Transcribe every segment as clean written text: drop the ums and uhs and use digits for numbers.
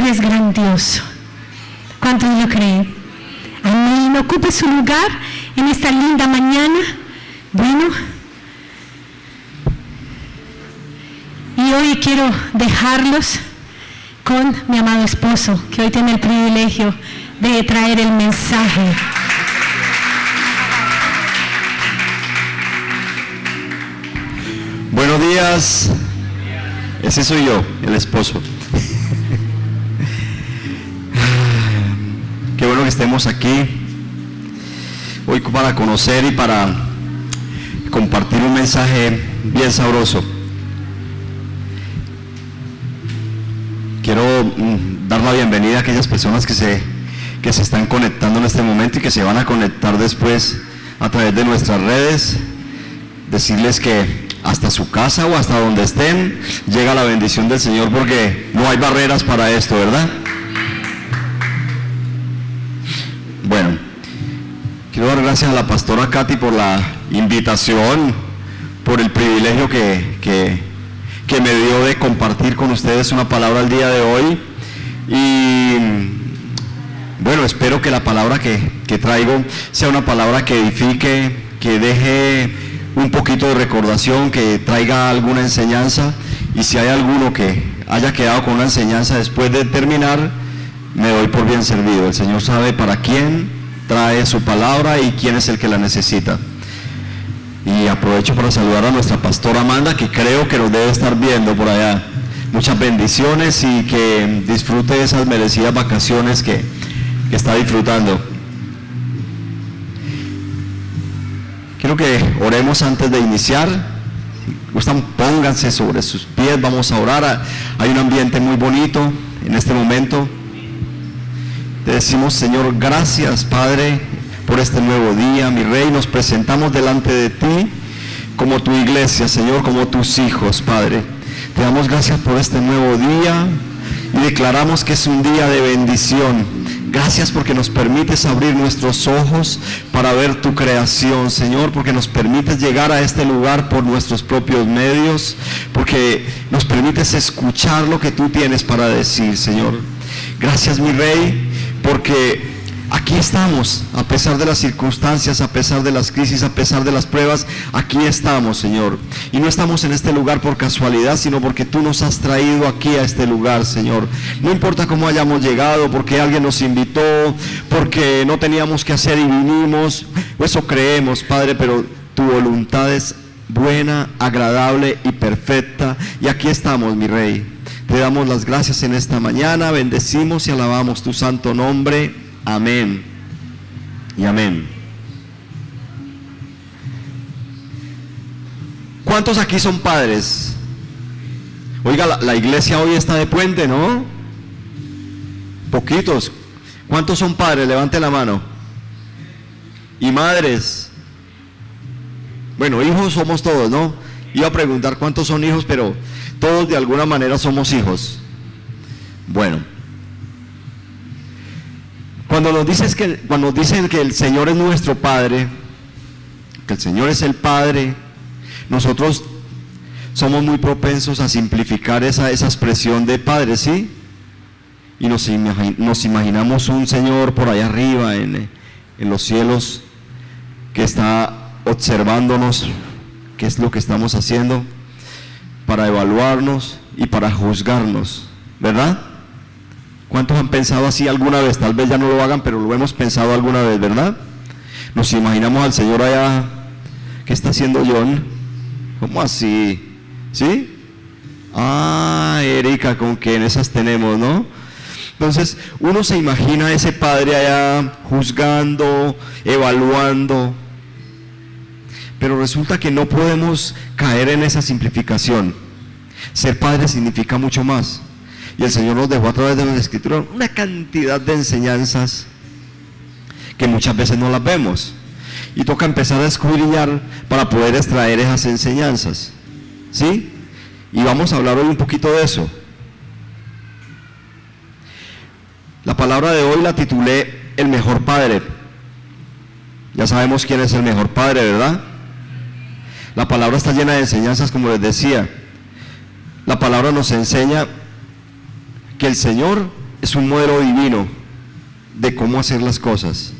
eres grandioso. ¿Cuántos lo creen? Amén. Ocupe su lugar en esta linda mañana. Bueno, y hoy quiero dejarlos con mi amado esposo, que hoy tiene el privilegio de traer el mensaje. Buenos días. Ese soy yo, el esposo. Qué bueno que estemos aquí hoy para conocer y para compartir un mensaje bien sabroso. Quiero dar la bienvenida a aquellas personas que se están conectando en este momento y que se van a conectar después a través de nuestras redes. Decirles que hasta su casa o hasta donde estén llega la bendición del Señor, porque no hay barreras para esto, ¿verdad? Bueno, quiero dar gracias a la pastora Katy por la invitación, por el privilegio que me dio de compartir con ustedes una palabra el día de hoy. Y bueno, espero que la palabra que traigo sea una palabra que edifique, que deje un poquito de recordación, que traiga alguna enseñanza. Y si hay alguno que haya quedado con una enseñanza después de terminar, me doy por bien servido. El Señor sabe para quién trae su palabra y quién es el que la necesita. Y aprovecho para saludar a nuestra pastora Amanda, que creo que nos debe estar viendo por allá. Muchas bendiciones y que disfrute de esas merecidas vacaciones que está disfrutando. Quiero que oremos antes de iniciar. Si gustan, pónganse sobre sus pies, vamos a orar. Hay un ambiente muy bonito en este momento. Te decimos, Señor, gracias, Padre, por este nuevo día. Mi Rey, nos presentamos delante de ti como tu iglesia, Señor, como tus hijos, Padre. Te damos gracias por este nuevo día y declaramos que es un día de bendición. Gracias porque nos permites abrir nuestros ojos para ver tu creación, Señor, porque nos permites llegar a este lugar por nuestros propios medios, porque nos permites escuchar lo que tú tienes para decir, Señor. Gracias, mi Rey, porque aquí estamos, a pesar de las circunstancias, a pesar de las crisis, a pesar de las pruebas, aquí estamos, Señor. Y no estamos en este lugar por casualidad, sino porque tú nos has traído aquí a este lugar, Señor. No importa cómo hayamos llegado, porque alguien nos invitó, porque no teníamos que hacer y vinimos, eso creemos, Padre, pero tu voluntad es buena, agradable y perfecta. Y aquí estamos, mi Rey. Te damos las gracias en esta mañana, bendecimos y alabamos tu santo nombre. Amén y amén. ¿Cuántos aquí son padres? Oiga, la iglesia hoy está de puente, ¿no? Poquitos. ¿Cuántos son padres? Levante la mano. ¿Y madres? Bueno, hijos somos todos, ¿no? Iba a preguntar cuántos son hijos, pero todos de alguna manera somos hijos. Bueno, cuando nos dicen que el Señor es nuestro Padre, que el Señor es el Padre, nosotros somos muy propensos a simplificar esa expresión de Padre, ¿sí? Y nos imaginamos un Señor por allá arriba en los cielos, que está observándonos qué es lo que estamos haciendo, para evaluarnos y para juzgarnos, ¿verdad? ¿Cuántos han pensado así alguna vez? Tal vez ya no lo hagan, pero lo hemos pensado alguna vez, ¿verdad? Nos imaginamos al Señor allá. ¿Qué está haciendo John? ¿Cómo así? ¿Sí? Ah, Erika, con que en esas tenemos, ¿no? Entonces, uno se imagina a ese Padre allá juzgando, evaluando. Pero resulta que no podemos caer en esa simplificación. Ser padre significa mucho más. Y el Señor nos dejó a través de la Escritura una cantidad de enseñanzas que muchas veces no las vemos. Y toca empezar a escudriñar para poder extraer esas enseñanzas. ¿Sí? Y vamos a hablar hoy un poquito de eso. La palabra de hoy la titulé El mejor padre. Ya sabemos quién es el mejor padre, ¿verdad? La palabra está llena de enseñanzas, como les decía. La palabra nos enseña que el Señor es un modelo divino de cómo hacer las cosas.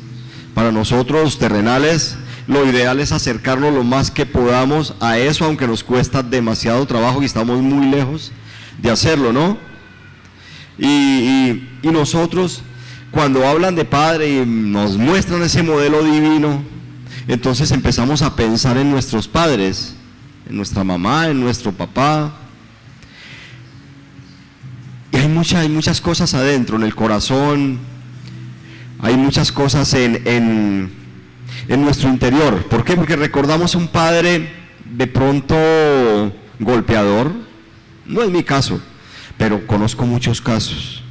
Para nosotros terrenales, lo ideal es acercarnos lo más que podamos a eso, aunque nos cuesta demasiado trabajo y estamos muy lejos de hacerlo, ¿no? Y nosotros, cuando hablan de Padre y nos muestran ese modelo divino, entonces empezamos a pensar en nuestros padres, en nuestra mamá, en nuestro papá. Y hay muchas cosas adentro, en el corazón, hay muchas cosas en nuestro interior. ¿Por qué? Porque recordamos a un padre de pronto golpeador. No es mi caso, pero conozco muchos casos.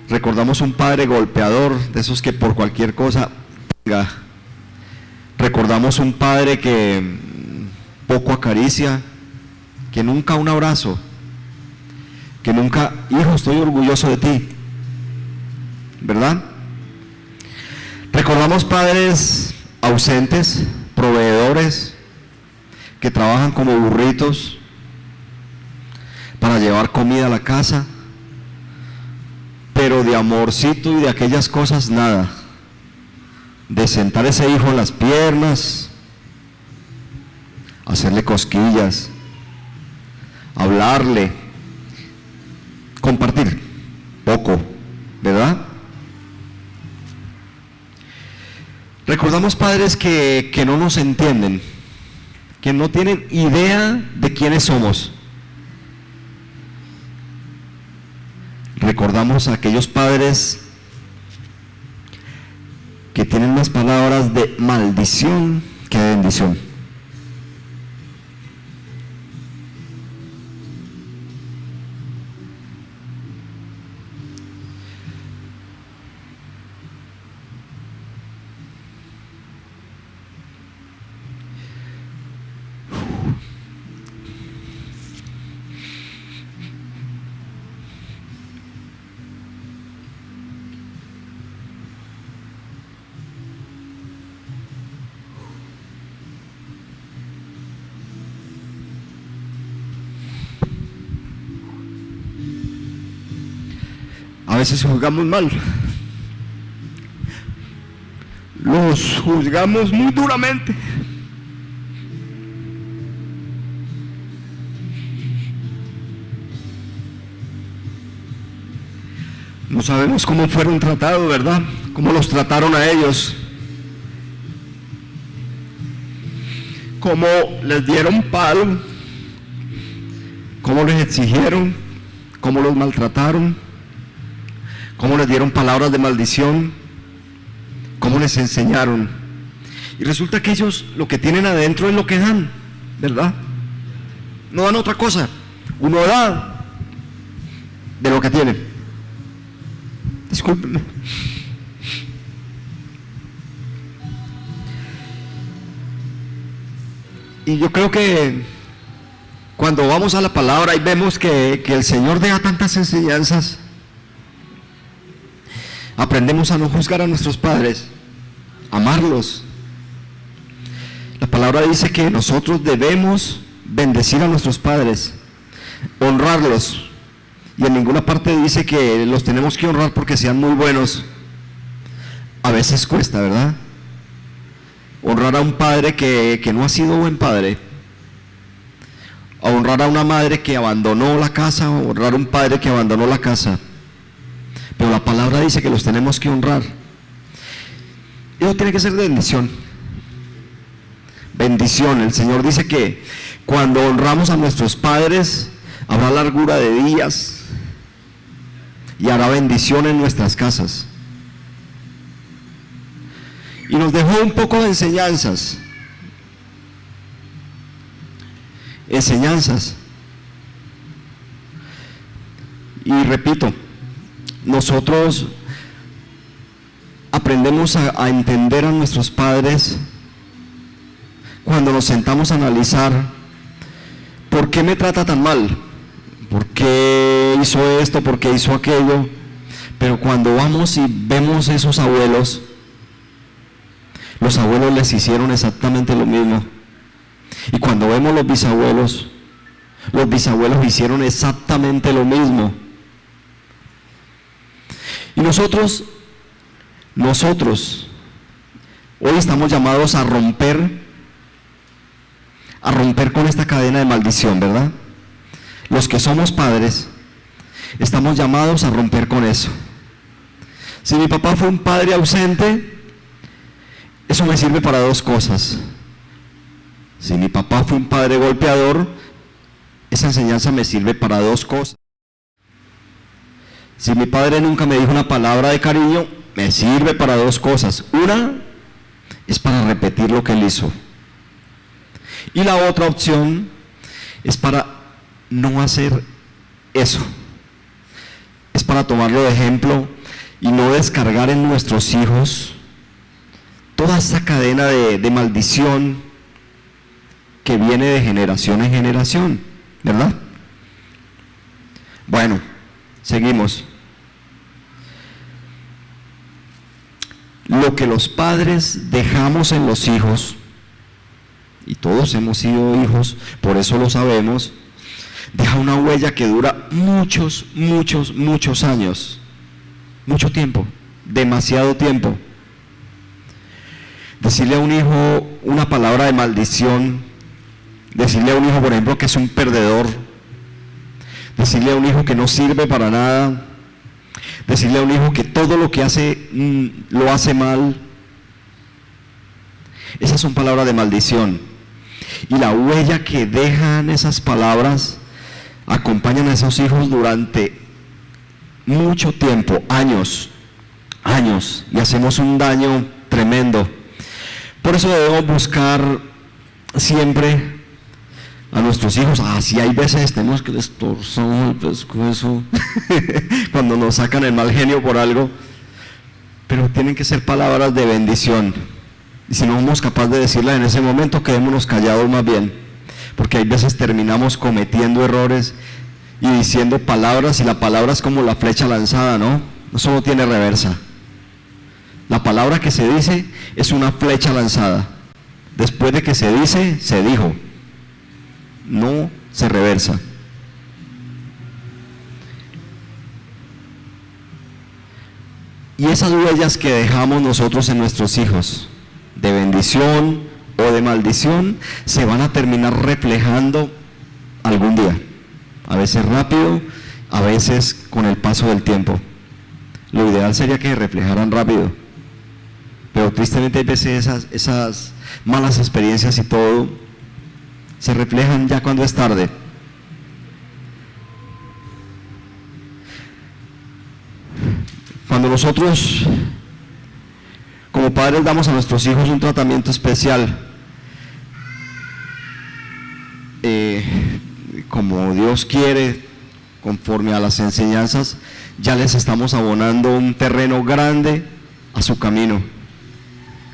Recordamos un padre golpeador, de esos que por cualquier cosa. Recordamos un padre que poco acaricia, que nunca un abrazo, que nunca, hijo, estoy orgulloso de ti, ¿verdad? Recordamos padres ausentes, proveedores, que trabajan como burritos para llevar comida a la casa, pero de amorcito y de aquellas cosas nada. De sentar a ese hijo en las piernas, hacerle cosquillas, hablarle, compartir poco, ¿verdad? Recordamos padres que no nos entienden, que no tienen idea de quiénes somos. Recordamos a aquellos padres que tienen unas palabras de maldición que de bendición. A veces juzgamos mal, los juzgamos muy duramente. No sabemos cómo fueron tratados, ¿verdad? Cómo los trataron a ellos, cómo les dieron palo, cómo les exigieron, cómo los maltrataron, cómo les dieron palabras de maldición, cómo les enseñaron. Y resulta que ellos lo que tienen adentro es lo que dan, ¿verdad? No dan otra cosa. Uno da de lo que tiene. Discúlpenme. Y yo creo que cuando vamos a la palabra y vemos que el Señor deja tantas enseñanzas, aprendemos a no juzgar a nuestros padres, amarlos. La palabra dice que nosotros debemos bendecir a nuestros padres, honrarlos, y en ninguna parte dice que los tenemos que honrar porque sean muy buenos. A veces cuesta, ¿verdad? Honrar a un padre que no ha sido buen padre, a honrar a una madre que abandonó la casa, honrar a un padre que abandonó la casa. Pero la palabra dice que los tenemos que honrar. Eso tiene que ser de bendición. Bendición. El Señor dice que cuando honramos a nuestros padres, habrá largura de días y hará bendición en nuestras casas. Y nos dejó un poco de enseñanzas. Y repito, nosotros aprendemos a entender a nuestros padres cuando nos sentamos a analizar ¿por qué me trata tan mal? ¿Por qué hizo esto? ¿Por qué hizo aquello? Pero cuando vamos y vemos esos abuelos, los abuelos les hicieron exactamente lo mismo. Y cuando vemos los bisabuelos hicieron exactamente lo mismo. Y nosotros, hoy estamos llamados a romper con esta cadena de maldición, ¿verdad? Los que somos padres, estamos llamados a romper con eso. Si mi papá fue un padre ausente, eso me sirve para dos cosas. Si mi papá fue un padre golpeador, esa enseñanza me sirve para dos cosas. Si mi padre nunca me dijo una palabra de cariño, me sirve para dos cosas. Una es para repetir lo que él hizo. Y la otra opción es para no hacer eso. Es para tomarlo de ejemplo y no descargar en nuestros hijos toda esa cadena de maldición que viene de generación en generación, ¿verdad? Bueno, seguimos. Lo que los padres dejamos en los hijos, y todos hemos sido hijos, por eso lo sabemos, deja una huella que dura muchos años, mucho tiempo, demasiado tiempo. Decirle a un hijo una palabra de maldición, decirle a un hijo, por ejemplo, que es un perdedor, decirle a un hijo que no sirve para nada, decirle a un hijo que todo lo que hace lo hace mal, esas son palabras de maldición. Y la huella que dejan esas palabras acompañan a esos hijos durante mucho tiempo, años, y hacemos un daño tremendo. Por eso debemos buscar siempre a nuestros hijos. Si hay veces tenemos que les torzamos el pescuezo cuando nos sacan el mal genio por algo, pero tienen que ser palabras de bendición. Y si no somos capaces de decirla en ese momento, quedémonos callados más bien, porque hay veces terminamos cometiendo errores y diciendo palabras, y la palabra es como la flecha lanzada, ¿no? Eso no tiene reversa. La palabra que se dice es una flecha lanzada. Después de que se dice, se dijo. No se reversa. Y esas huellas que dejamos nosotros en nuestros hijos, de bendición o de maldición, se van a terminar reflejando algún día. A veces rápido, a veces con el paso del tiempo. Lo ideal sería que reflejaran rápido, pero tristemente hay veces esas malas experiencias y todo se reflejan ya cuando es tarde. Cuando nosotros como padres damos a nuestros hijos un tratamiento especial, como Dios quiere, conforme a las enseñanzas, ya les estamos abonando un terreno grande a su camino,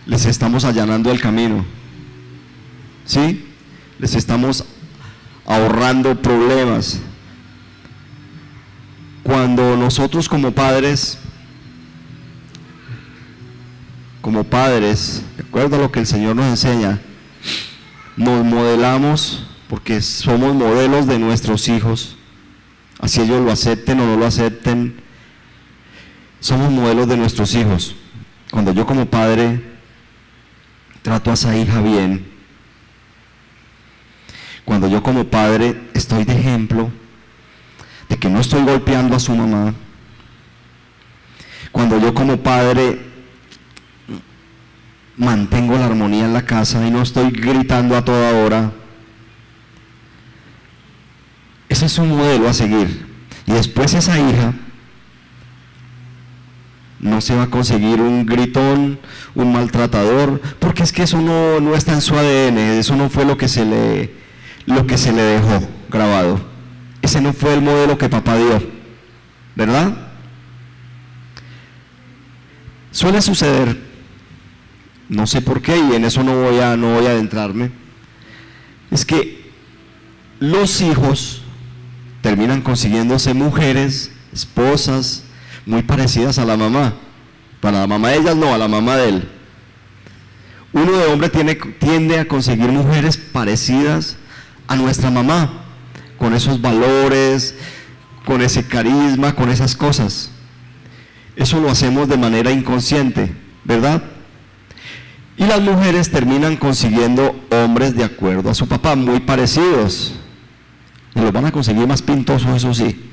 les estamos allanando el camino, ¿sí? Les estamos ahorrando problemas. Cuando nosotros como padres, de acuerdo a lo que el Señor nos enseña, nos modelamos, porque somos modelos de nuestros hijos, así ellos lo acepten o no lo acepten, somos modelos de nuestros hijos. Cuando yo como padre trato a esa hija bien, cuando yo como padre estoy de ejemplo de que no estoy golpeando a su mamá, cuando yo como padre mantengo la armonía en la casa y no estoy gritando a toda hora, ese es un modelo a seguir. Y después esa hija no se va a conseguir un gritón, un maltratador, porque es que eso no está en su ADN, eso no fue lo que se le dejó grabado. Ese no fue el modelo que papá dio, ¿verdad? Suele suceder, no sé por qué, y en eso no voy a adentrarme, es que los hijos terminan consiguiéndose mujeres, esposas, muy parecidas a la mamá. Para la mamá de ellas no, a la mamá de él. Uno de hombre tiende a conseguir mujeres parecidas a nuestra mamá, con esos valores, con ese carisma, con esas cosas. Eso lo hacemos de manera inconsciente, ¿verdad? Y las mujeres terminan consiguiendo hombres de acuerdo a su papá, muy parecidos. Y los van a conseguir más pintosos, eso sí,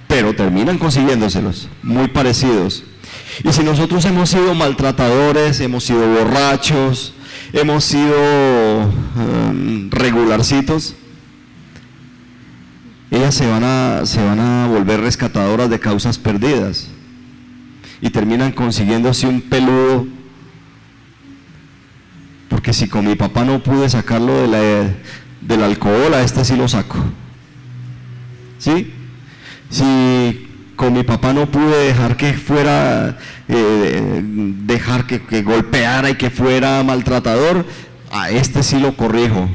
pero terminan consiguiéndoselos, muy parecidos. Y si nosotros hemos sido maltratadores, hemos sido borrachos, hemos sido regularcitos, ellas se van a volver rescatadoras de causas perdidas y terminan consiguiéndose un peludo, porque si con mi papá no pude sacarlo del alcohol, a este sí lo saco. ¿Sí? Si con mi papá no pude dejar que fuera, dejar que golpeara y que fuera maltratador, a este sí lo corrijo.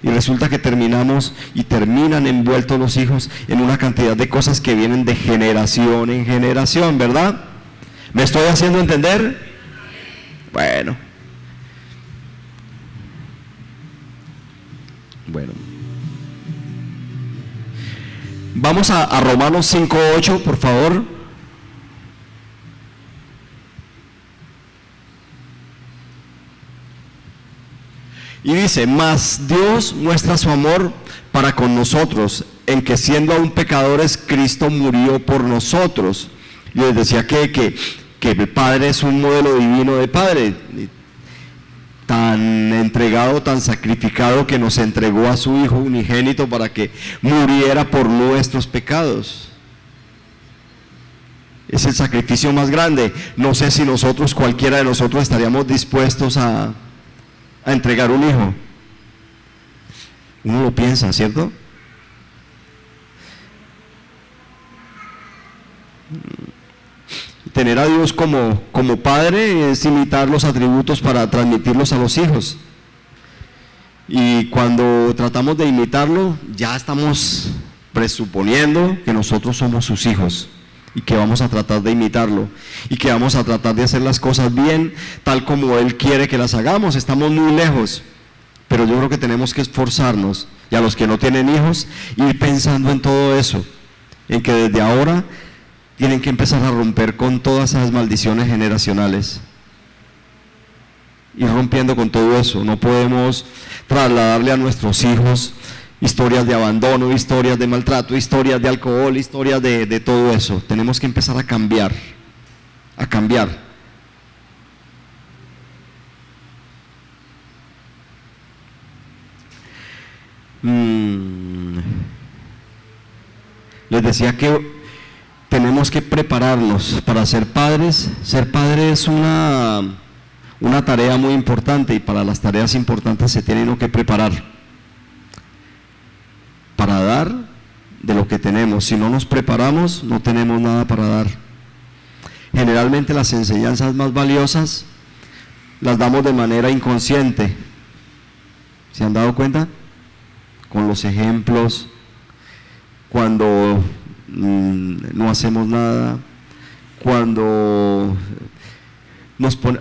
Y resulta que terminan envueltos los hijos en una cantidad de cosas que vienen de generación en generación, ¿verdad? ¿Me estoy haciendo entender? Bueno. Vamos a Romanos 5:8, por favor. Y dice: mas Dios muestra su amor para con nosotros, en que siendo aún pecadores, Cristo murió por nosotros. Yo les decía que el Padre es un modelo divino de Padre, tan entregado, tan sacrificado, que nos entregó a su Hijo unigénito para que muriera por nuestros pecados. Es el sacrificio más grande. No sé si nosotros, cualquiera de nosotros, estaríamos dispuestos a entregar un hijo. Uno lo piensa, ¿cierto? Tener a Dios como Padre es imitar los atributos para transmitirlos a los hijos. Y cuando tratamos de imitarlo, ya estamos presuponiendo que nosotros somos sus hijos y que vamos a tratar de imitarlo y que vamos a tratar de hacer las cosas bien, tal como Él quiere que las hagamos. Estamos muy lejos, pero yo creo que tenemos que esforzarnos, y a los que no tienen hijos, ir pensando en todo eso, en que desde ahora tienen que empezar a romper con todas esas maldiciones generacionales, ir rompiendo con todo eso. No podemos trasladarle a nuestros hijos historias de abandono, historias de maltrato, historias de alcohol, historias de todo eso. Tenemos que empezar a cambiar, a cambiar. Les decía que tenemos que prepararnos para ser padres. Ser padre es una tarea muy importante, y para las tareas importantes se tiene uno que preparar para dar de lo que tenemos. Si no nos preparamos, no tenemos nada para dar. Generalmente las enseñanzas más valiosas las damos de manera inconsciente. ¿Se han dado cuenta? Con los ejemplos, cuando no hacemos nada, cuando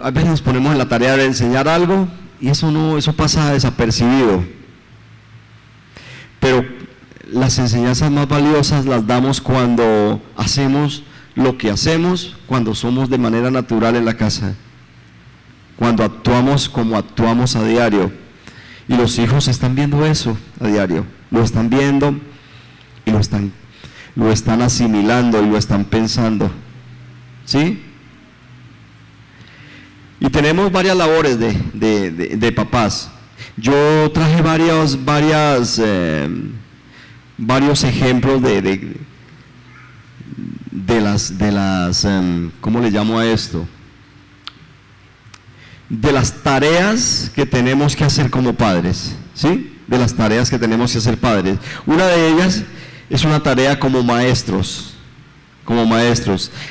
a veces nos ponemos en la tarea de enseñar algo y eso pasa desapercibido. Pero las enseñanzas más valiosas las damos cuando hacemos lo que hacemos, cuando somos de manera natural en la casa, cuando actuamos como actuamos a diario. Y los hijos están viendo eso a diario, lo están viendo y lo están asimilando y lo están pensando, ¿sí? Y tenemos varias labores de papás. Yo traje varios ejemplos de las ¿cómo le llamo a esto? De las tareas que tenemos que hacer como padres, ¿sí? De las tareas que tenemos que hacer padres. Una de ellas es una tarea como maestros.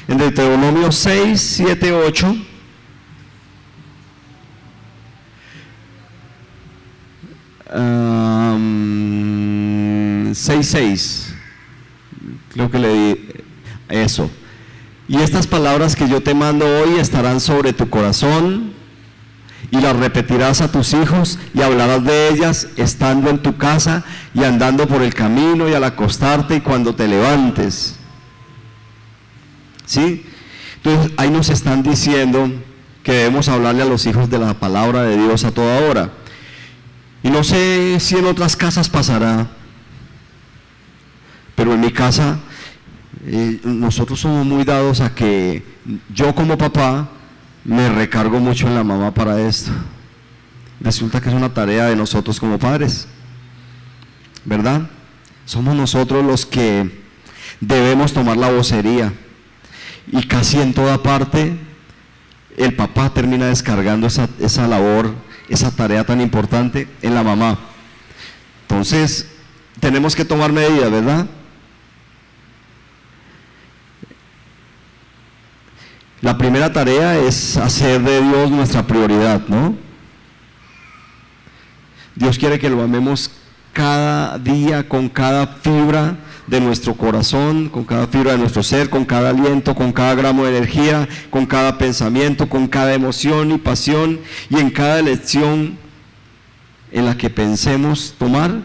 En Deuteronomio 6, 7, 8. 6:6, creo que le di eso. Y estas palabras que yo te mando hoy estarán sobre tu corazón, y las repetirás a tus hijos, y hablarás de ellas estando en tu casa y andando por el camino y al acostarte y cuando te levantes. ¿Sí? Entonces ahí nos están diciendo que debemos hablarle a los hijos de la palabra de Dios a toda hora. Y no sé si en otras casas pasará, pero en mi casa nosotros somos muy dados a que yo como papá me recargo mucho en la mamá para esto. Resulta que es una tarea de nosotros como padres, ¿verdad? Somos nosotros los que debemos tomar la vocería, y casi en toda parte el papá termina descargando esa labor, esa tarea tan importante en la mamá. Entonces tenemos que tomar medidas, ¿verdad? La primera tarea es hacer de Dios nuestra prioridad, ¿no? Dios quiere que lo amemos cada día, con cada fibra de nuestro corazón, con cada fibra de nuestro ser, con cada aliento, con cada gramo de energía, con cada pensamiento, con cada emoción y pasión, y en cada elección en la que pensemos tomar.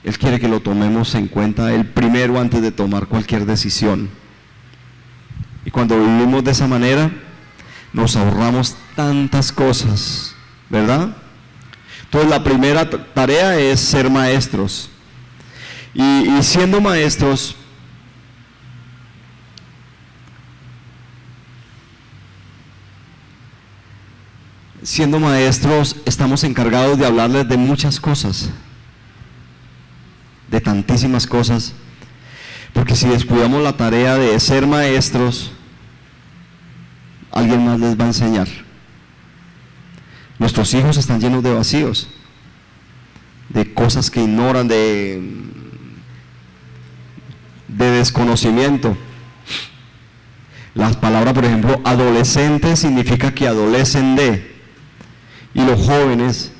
Él quiere que lo tomemos en cuenta el primero antes de tomar cualquier decisión. Y cuando vivimos de esa manera, nos ahorramos tantas cosas, ¿verdad? Entonces la primera tarea es ser maestros. Y siendo maestros, estamos encargados de hablarles de muchas cosas, de tantísimas cosas, porque si descuidamos la tarea de ser maestros, alguien más les va a enseñar. Nuestros hijos están llenos de vacíos, de cosas que ignoran, de desconocimiento. Las palabras, por ejemplo, adolescente significa que adolecen de, y los jóvenes,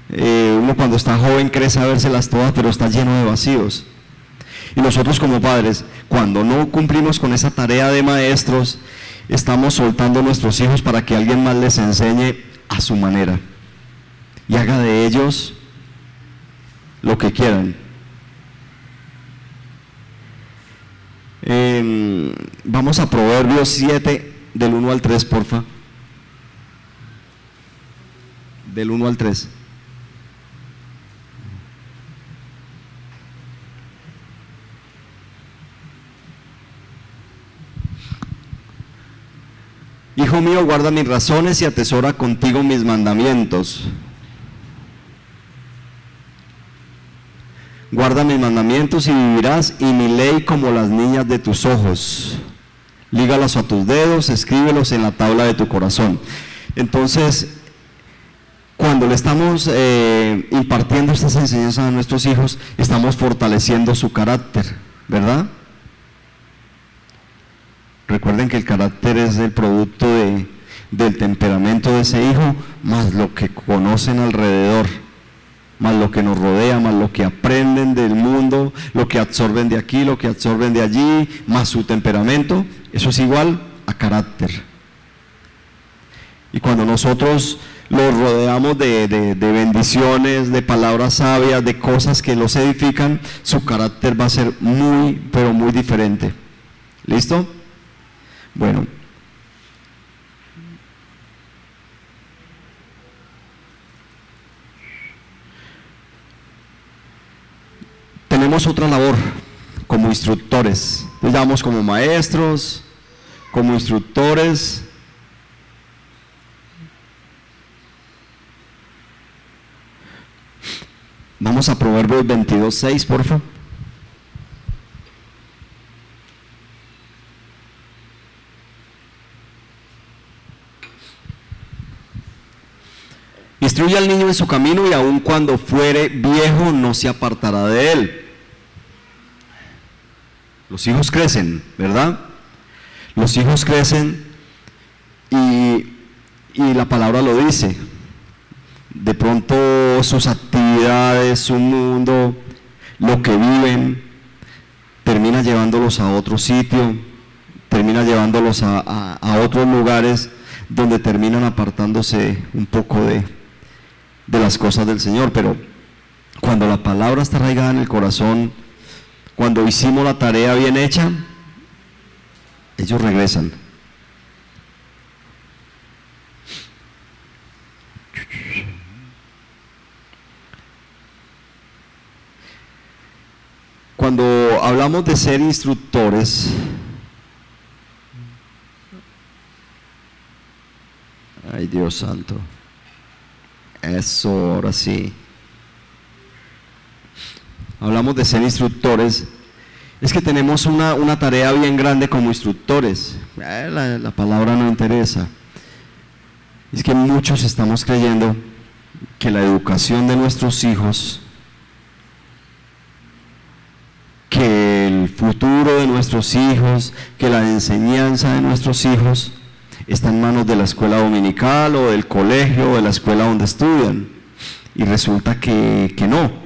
uno cuando está joven cree sabérselas todas, pero está lleno de vacíos. Y nosotros como padres, cuando no cumplimos con esa tarea de maestros, estamos soltando a nuestros hijos para que alguien más les enseñe a su manera y haga de ellos lo que quieran. Vamos a Proverbios 7, del 1 al 3, porfa. Del 1 al 3. Hijo mío, guarda mis razones y atesora contigo mis mandamientos. Guarda mis mandamientos y vivirás, y mi ley como las niñas de tus ojos. Lígalas a tus dedos, escríbelos en la tabla de tu corazón. Entonces, cuando le estamos impartiendo estas enseñanzas a nuestros hijos, estamos fortaleciendo su carácter, ¿verdad? Recuerden que el carácter es el producto del temperamento de ese hijo, más lo que conocen alrededor, más lo que nos rodea, más lo que aprenden del mundo, lo que absorben de aquí, lo que absorben de allí, más su temperamento. Eso es igual a carácter. Y cuando nosotros los rodeamos de bendiciones, de palabras sabias, de cosas que los edifican, su carácter va a ser muy, pero muy diferente. ¿Listo? Bueno, tenemos otra labor como instructores. Nos llamamos como maestros, como instructores. Vamos a Proverbios 22:6, por favor. Instruye al niño en su camino, y aun cuando fuere viejo no se apartará de él. Los hijos crecen, ¿verdad? Los hijos crecen y la palabra lo dice. De pronto sus actividades, su mundo, lo que viven, termina llevándolos a otro sitio, termina llevándolos a otros lugares donde terminan apartándose un poco de las cosas del Señor. Pero cuando la palabra está arraigada en el corazón, cuando hicimos la tarea bien hecha, ellos regresan. Cuando hablamos de ser instructores, ay Dios santo, eso, ahora sí. Hablamos de ser instructores, es que tenemos una tarea bien grande como instructores. La palabra no interesa. Es que muchos estamos creyendo que la educación de nuestros hijos, que el futuro de nuestros hijos, que la enseñanza de nuestros hijos está en manos de la escuela dominical o del colegio o de la escuela donde estudian. Y resulta que no.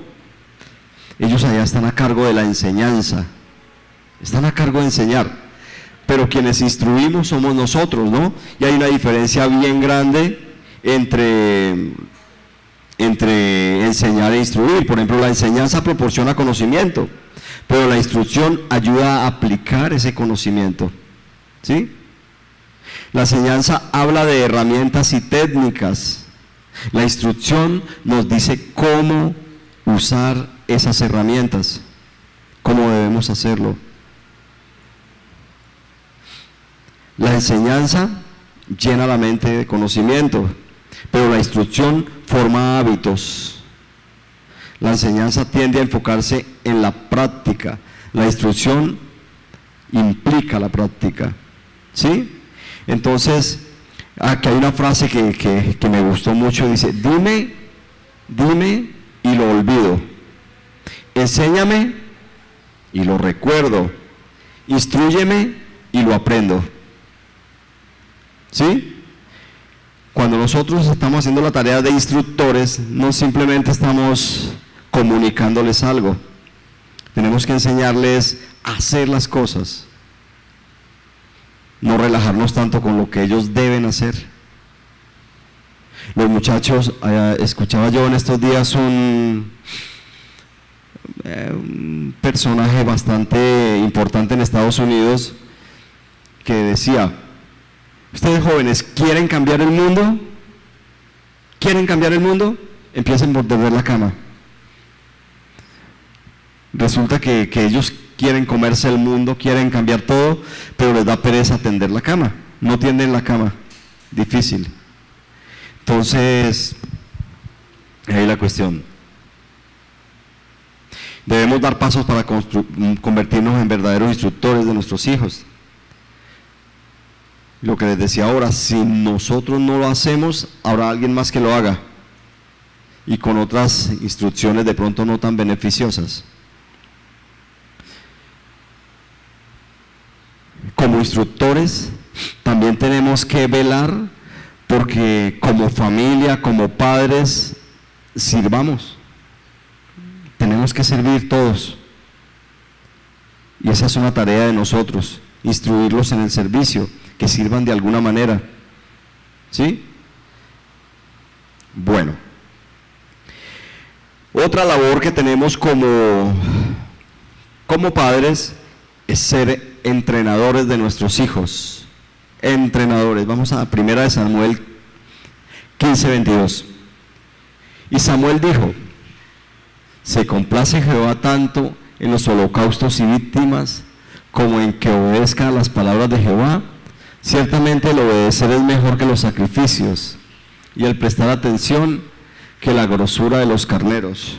Ellos allá están a cargo de la enseñanza, están a cargo de enseñar, pero quienes instruimos somos nosotros, ¿no? Y hay una diferencia bien grande entre enseñar e instruir. Por ejemplo, la enseñanza proporciona conocimiento, pero la instrucción ayuda a aplicar ese conocimiento, ¿sí? La enseñanza habla de herramientas y técnicas. La instrucción nos dice cómo usar esas herramientas, cómo debemos hacerlo. La enseñanza llena la mente de conocimiento, pero la instrucción forma hábitos. La enseñanza tiende a enfocarse en la práctica, la instrucción implica la práctica, ¿sí? Entonces, aquí hay una frase que me gustó mucho, dice: dime y lo olvido, enséñame y lo recuerdo, instrúyeme y lo aprendo, ¿sí? Cuando nosotros estamos haciendo la tarea de instructores, no simplemente estamos comunicándoles algo, tenemos que enseñarles a hacer las cosas, no relajarnos tanto con lo que ellos deben hacer. Los muchachos, escuchaba yo en estos días un personaje bastante importante en Estados Unidos que decía: ustedes jóvenes, ¿quieren cambiar el mundo? ¿Quieren cambiar el mundo? Empiecen por tender la cama. Resulta que ellos quieren comerse el mundo, quieren cambiar todo, pero les da pereza tender la cama, no tienden la cama, difícil. Entonces, ahí la cuestión. Debemos dar pasos para convertirnos en verdaderos instructores de nuestros hijos. Lo que les decía ahora, si nosotros no lo hacemos, habrá alguien más que lo haga, y con otras instrucciones de pronto no tan beneficiosas. Como instructores, también tenemos que velar porque como familia, como padres, sirvamos. Tenemos que servir todos. Y esa es una tarea de nosotros, instruirlos en el servicio, que sirvan de alguna manera. ¿Sí? Bueno. Otra labor que tenemos como padres es ser entrenadores de nuestros hijos. Entrenadores. Vamos a 1 Samuel 15:22. Y Samuel dijo: se complace Jehová tanto en los holocaustos y víctimas como en que obedezca a las palabras de Jehová. Ciertamente el obedecer es mejor que los sacrificios, y el prestar atención que la grosura de los carneros.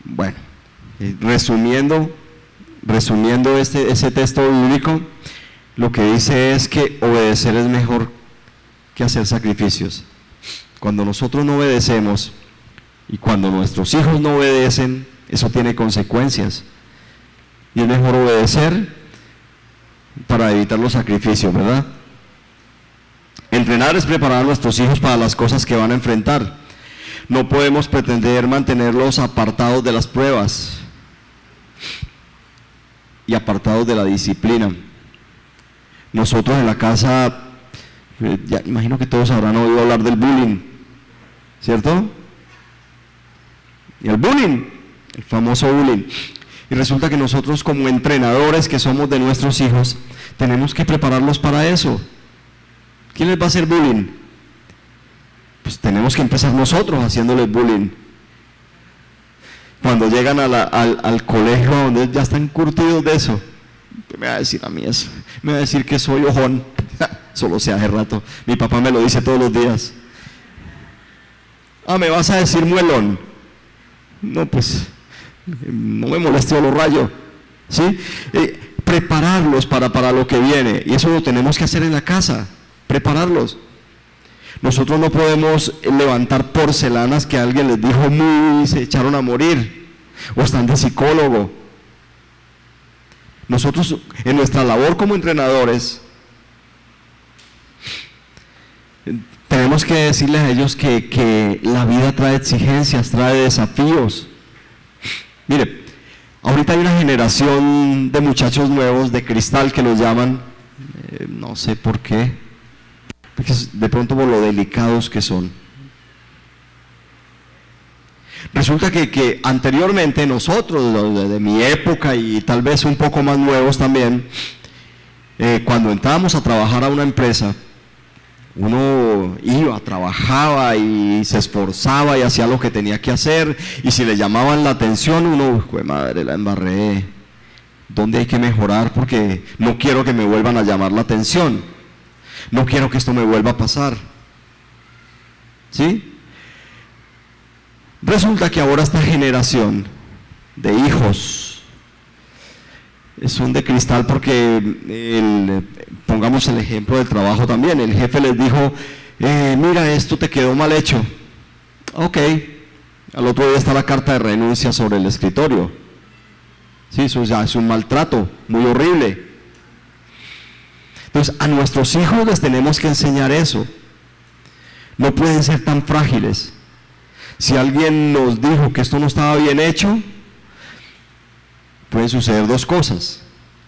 Bueno, resumiendo ese texto bíblico, lo que dice es que obedecer es mejor que hacer sacrificios. Cuando nosotros no obedecemos y cuando nuestros hijos no obedecen, eso tiene consecuencias. Y es mejor obedecer para evitar los sacrificios, ¿verdad? Entrenar es preparar a nuestros hijos para las cosas que van a enfrentar. No podemos pretender mantenerlos apartados de las pruebas y apartados de la disciplina. Nosotros en la casa, ya imagino que todos habrán oído hablar del bullying, ¿cierto? Y el bullying, el famoso bullying. Y resulta que nosotros como entrenadores que somos de nuestros hijos, tenemos que prepararlos para eso. ¿Quién les va a hacer bullying? Pues tenemos que empezar nosotros haciéndoles bullying. Cuando llegan al colegio donde ya están curtidos de eso, ¿qué me va a decir a mí eso? Me va a decir que soy ojón. Solo sé hace rato. Mi papá me lo dice todos los días. ¿Me vas a decir muelón? No, pues, no me moleste, yo lo rayo. ¿Sí? Prepararlos para lo que viene. Y eso lo tenemos que hacer en la casa. Prepararlos. Nosotros no podemos levantar porcelanas que alguien les dijo muy, se echaron a morir, o están de psicólogo. Nosotros, en nuestra labor como entrenadores, tenemos que decirles a ellos que la vida trae exigencias, trae desafíos. Mire, ahorita hay una generación de muchachos nuevos de cristal que los llaman, no sé por qué, de pronto por lo delicados que son. Resulta que anteriormente nosotros, de mi época y tal vez un poco más nuevos también, cuando entrábamos a trabajar a una empresa, uno iba, trabajaba y se esforzaba y hacía lo que tenía que hacer, y si le llamaban la atención, uno, ¡jue madre, la embarré! ¿Dónde hay que mejorar? Porque no quiero que me vuelvan a llamar la atención. No quiero que esto me vuelva a pasar. ¿Sí? Resulta que ahora esta generación de hijos son de cristal porque, pongamos el ejemplo del trabajo también, el jefe les dijo, mira, esto te quedó mal hecho. Ok, al otro día está la carta de renuncia sobre el escritorio. Sí, eso ya es un maltrato muy horrible. Entonces, a nuestros hijos les tenemos que enseñar eso. No pueden ser tan frágiles. Si alguien nos dijo que esto no estaba bien hecho, pueden suceder dos cosas: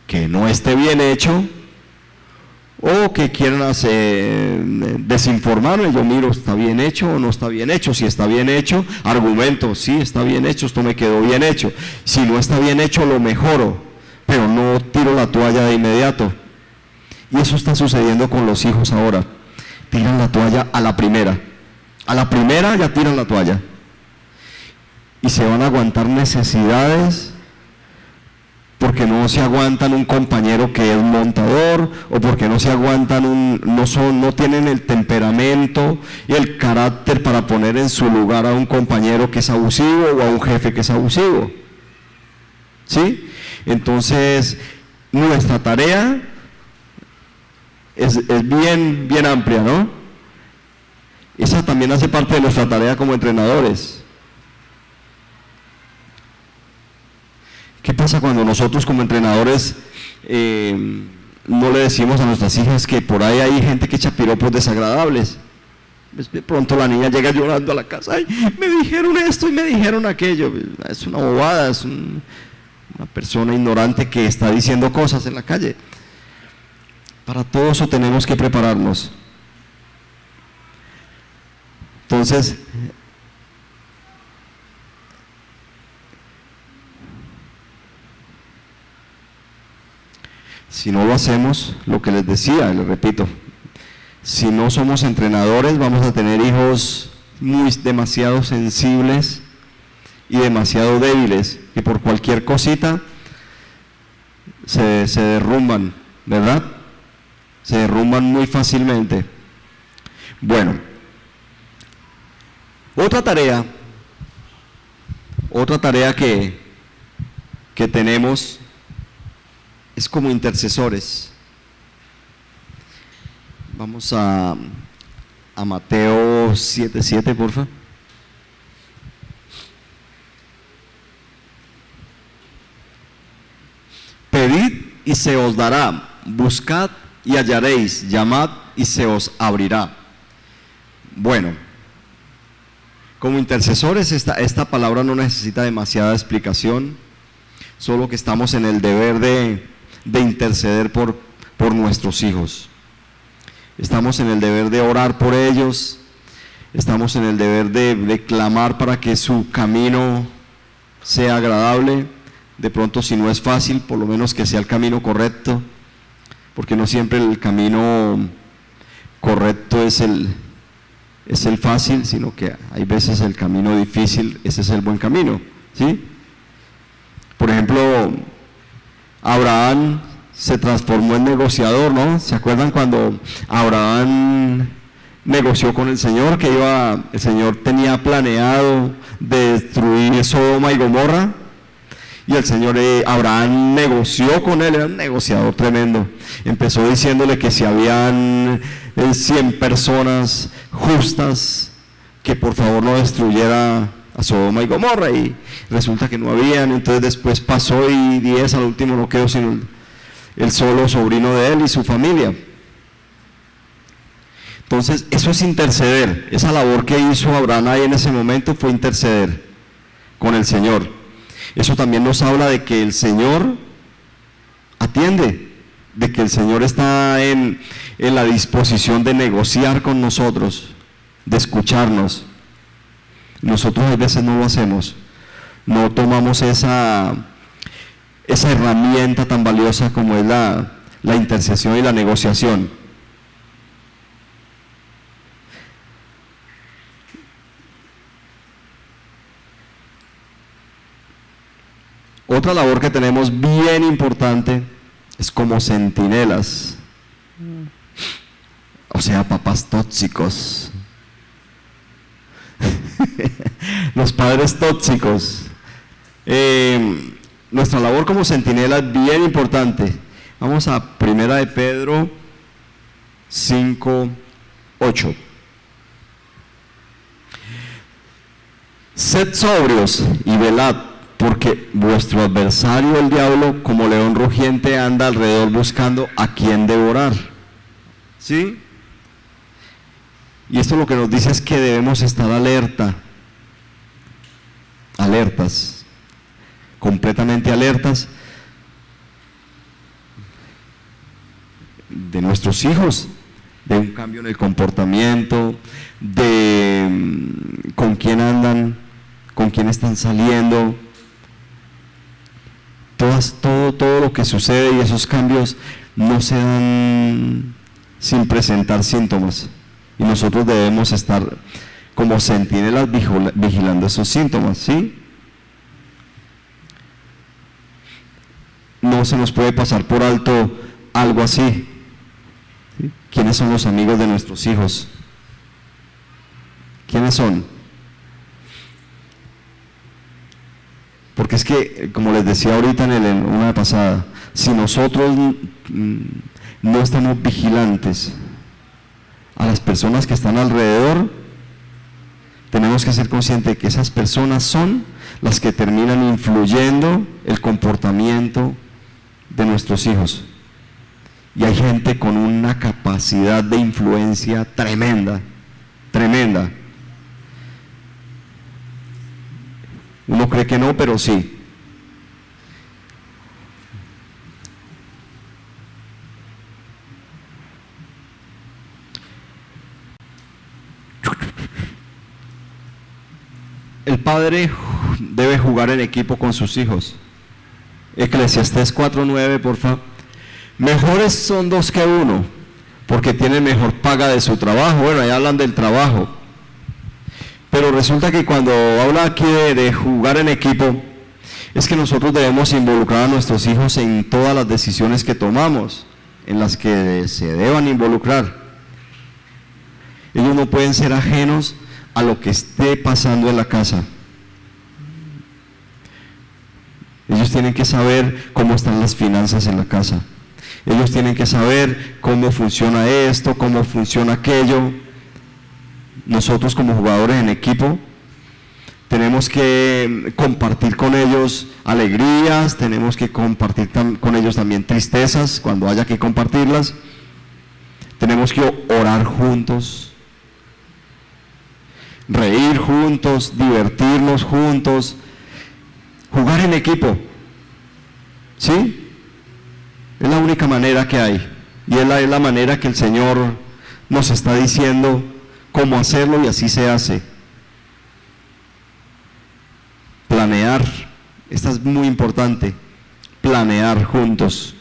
que no esté bien hecho, o que quieran desinformarme. Yo miro, ¿está bien hecho o no está bien hecho? Si está bien hecho, argumento, sí, está bien hecho, esto me quedó bien hecho. Si no está bien hecho, lo mejoro, pero no tiro la toalla de inmediato. Y eso está sucediendo con los hijos ahora. Tiran la toalla a la primera. A la primera ya tiran la toalla. Y se van a aguantar necesidades porque no se aguantan un compañero que es montador, o porque no se aguantan no tienen el temperamento y el carácter para poner en su lugar a un compañero que es abusivo o a un jefe que es abusivo. ¿Sí? Entonces, nuestra tarea es bien amplia, ¿no? Esa también hace parte de nuestra tarea como entrenadores. ¿Qué pasa cuando nosotros como entrenadores no le decimos a nuestras hijas que por ahí hay gente que echa piropos desagradables? De pronto la niña llega llorando a la casa, ¡ay, me dijeron esto y me dijeron aquello! Es una bobada, es una persona ignorante que está diciendo cosas en la calle. Para todo eso tenemos que prepararnos. Entonces, si no lo hacemos, lo que les decía, les repito, si no somos entrenadores, vamos a tener hijos demasiado sensibles y demasiado débiles, que por cualquier cosita se derrumban, ¿verdad? Se derrumban muy fácilmente. Bueno, otra tarea que tenemos es como intercesores. Vamos a Mateo 7:7, por favor. Pedid y se os dará, buscad y hallaréis, llamad y se os abrirá. Bueno, como intercesores esta palabra no necesita demasiada explicación, solo que estamos en el deber de interceder por nuestros hijos. Estamos en el deber de orar por ellos, estamos en el deber de clamar para que su camino sea agradable, De pronto, si no es fácil, por lo menos que sea el camino correcto, porque no siempre el camino correcto es el fácil, sino que hay veces el camino difícil, ese es el buen camino, ¿sí? Por ejemplo, Abraham se transformó en negociador, ¿no? ¿Se acuerdan cuando Abraham negoció con el Señor, que el Señor tenía planeado destruir Sodoma y Gomorra? Y el Señor, Abraham negoció con él, era un negociador tremendo. Empezó diciéndole que si habían 100 personas justas, que por favor no destruyera a Sodoma y Gomorra, y resulta que no habían. Entonces después pasó y 10, al último no quedó sino el solo sobrino de él y su familia. Entonces eso es interceder. Esa labor que hizo Abraham ahí en ese momento fue interceder con el Señor. Eso también nos habla de que el Señor atiende, de que el Señor está en la disposición de negociar con nosotros, de escucharnos. Nosotros a veces no lo hacemos, no tomamos esa herramienta tan valiosa como es la intercesión y la negociación. Otra labor que tenemos bien importante es como centinelas, o sea, papás tóxicos, los padres tóxicos. Nuestra labor como centinela es bien importante. Vamos a 1 de Pedro 5:8. Sed sobrios y velad, porque vuestro adversario el diablo, como león rugiente, anda alrededor buscando a quien devorar. ¿Sí? Y esto lo que nos dice es que debemos estar alertas, completamente alertas de nuestros hijos, de un cambio en el comportamiento, de con quién andan, con quién están saliendo. Todo lo que sucede y esos cambios no se dan sin presentar síntomas, y nosotros debemos estar como centinelas vigilando esos síntomas, ¿sí? No se nos puede pasar por alto algo así, ¿sí? ¿Quiénes son los amigos de nuestros hijos? ¿Quiénes son? Porque es que, como les decía ahorita en una pasada, si nosotros no estamos vigilantes a las personas que están alrededor, tenemos que ser conscientes de que esas personas son las que terminan influyendo el comportamiento de nuestros hijos. Y hay gente con una capacidad de influencia tremenda, tremenda. Uno cree que no, pero sí. El padre debe jugar en equipo con sus hijos. Eclesiastés 4:9, por favor. Mejores son dos que uno, porque tienen mejor paga de su trabajo. Bueno, ahí hablan del trabajo. Pero resulta que cuando habla aquí de jugar en equipo, es que nosotros debemos involucrar a nuestros hijos en todas las decisiones que tomamos, en las que se deban involucrar. Ellos no pueden ser ajenos a lo que esté pasando en la casa. Ellos tienen que saber cómo están las finanzas en la casa. Ellos tienen que saber cómo funciona esto, cómo funciona aquello. Nosotros como jugadores en equipo tenemos que compartir con ellos alegrías, tenemos que compartir con ellos también tristezas cuando haya que compartirlas. Tenemos que orar juntos, reír juntos, divertirnos juntos, jugar en equipo, ¿sí? Es la única manera que hay, y es la manera que el Señor nos está diciendo cómo hacerlo, y así se hace. Planear, esta es es muy importante, planear juntos.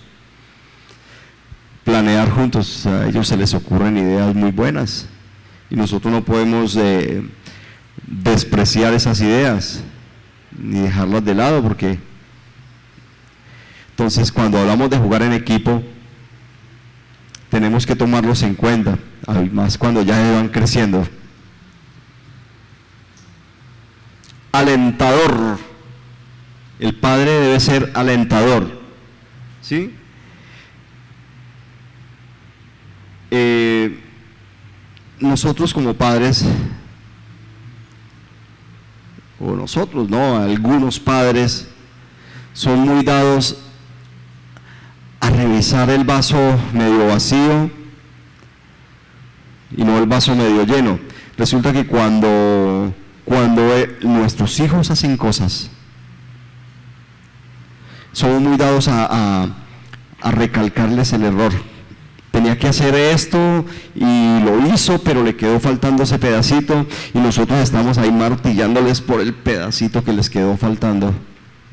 Planear juntos, a ellos se les ocurren ideas muy buenas y nosotros no podemos despreciar esas ideas ni dejarlas de lado, porque entonces cuando hablamos de jugar en equipo tenemos que tomarlos en cuenta, además cuando ya van creciendo. Alentador, el padre debe ser alentador, ¿sí? Nosotros como padres, o nosotros, no, algunos padres son muy dados a revisar el vaso medio vacío y no el vaso medio lleno. Resulta que cuando nuestros hijos hacen cosas, somos muy dados a recalcarles el error. Tenía que hacer esto y lo hizo, pero le quedó faltando ese pedacito y nosotros estamos ahí martillándoles por el pedacito que les quedó faltando,